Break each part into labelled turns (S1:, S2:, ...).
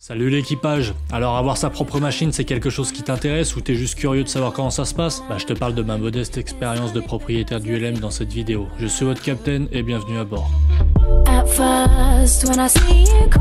S1: Salut l'équipage. Alors avoir sa propre machine, c'est quelque chose qui t'intéresse ou t'es juste curieux de savoir comment ça se passe? Je te parle de ma modeste expérience de propriétaire d'ULM dans cette vidéo. Je suis votre capitaine et bienvenue à bord. At first, when I see you cry,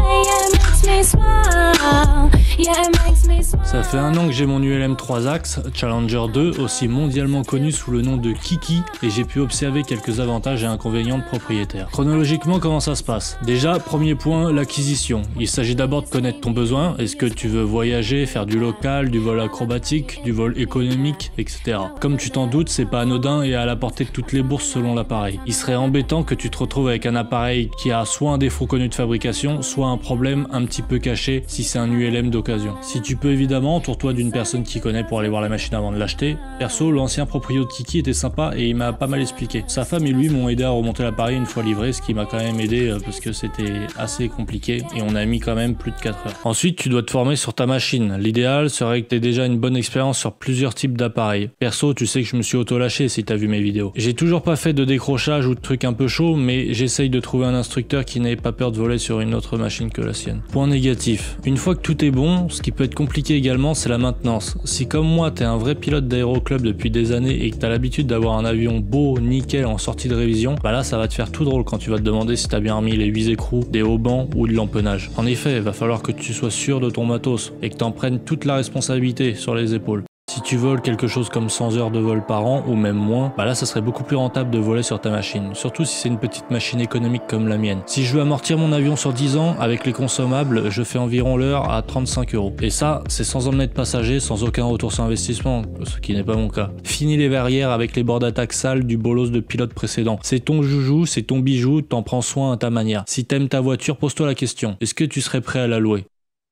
S1: it makes me smile. Yeah, it makes me smile. Ça fait un an que j'ai mon ULM 3 axes, Challenger 2, aussi mondialement connu sous le nom de Kiki, et j'ai pu observer quelques avantages et inconvénients de propriétaire. Chronologiquement, comment ça se passe? Déjà, premier point, l'acquisition. Il s'agit d'abord de connaître ton besoin. Est-ce que tu veux voyager, faire du local, du vol acrobatique, du vol économique, etc. Comme tu t'en doutes, c'est pas anodin et à la portée de toutes les bourses selon l'appareil. Il serait embêtant que tu te retrouves avec un appareil qui a soit un défaut connu de fabrication, soit un problème un petit peu caché si c'est un ULM d'occasion. Si tu peux évidemment, entoure-toi d'une personne qui connaît pour aller voir la machine avant de l'acheter. Perso, l'ancien proprio de Kiki était sympa et il m'a pas mal expliqué. Sa femme et lui m'ont aidé à remonter l'appareil une fois livré, ce qui m'a quand même aidé parce que c'était assez compliqué et on a mis quand même plus de 4 heures. Ensuite, tu dois te former sur ta machine. L'idéal serait que tu aies déjà une bonne expérience sur plusieurs types d'appareils. Perso, tu sais que je me suis auto-lâché si t'as vu mes vidéos. J'ai toujours pas fait de décrochage ou de trucs un peu chauds, mais j'essaye de trouver un instructeur qui n'ait pas peur de voler sur une autre machine que la sienne. Point négatif. Une fois que tout est bon, ce qui peut être compliqué également, c'est la maintenance. Si comme moi, t'es un vrai pilote d'aéroclub depuis des années et que t'as l'habitude d'avoir un avion beau, nickel en sortie de révision, là ça va te faire tout drôle quand tu vas te demander si t'as bien remis les 8 écrous, des haubans ou de l'empennage. En effet, il va falloir que tu sois sûr de ton matos et que t'en prennes toute la responsabilité sur les épaules. Si tu voles quelque chose comme 100 heures de vol par an ou même moins, là ça serait beaucoup plus rentable de voler sur ta machine, surtout si c'est une petite machine économique comme la mienne. Si je veux amortir mon avion sur 10 ans, avec les consommables, je fais environ l'heure à 35 €. Et ça, c'est sans emmener de passagers, sans aucun retour sur investissement, ce qui n'est pas mon cas. Fini les verrières avec les bords d'attaque sales du bolos de pilote précédent. C'est ton joujou, c'est ton bijou, t'en prends soin à ta manière. Si t'aimes ta voiture, pose-toi la question, est-ce que tu serais prêt à la louer?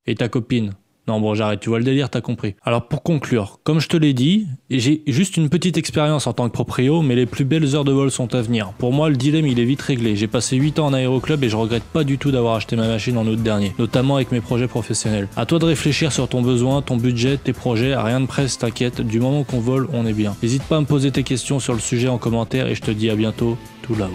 S1: Et ta copine? Non bon j'arrête, tu vois le délire, t'as compris. Alors pour conclure, comme je te l'ai dit, j'ai juste une petite expérience en tant que proprio, mais les plus belles heures de vol sont à venir. Pour moi le dilemme il est vite réglé, j'ai passé 8 ans en aéroclub et je regrette pas du tout d'avoir acheté ma machine en août dernier, notamment avec mes projets professionnels. À toi de réfléchir sur ton besoin, ton budget, tes projets, rien de presse, t'inquiète, du moment qu'on vole, on est bien. N'hésite pas à me poser tes questions sur le sujet en commentaire et je te dis à bientôt, tout là-haut.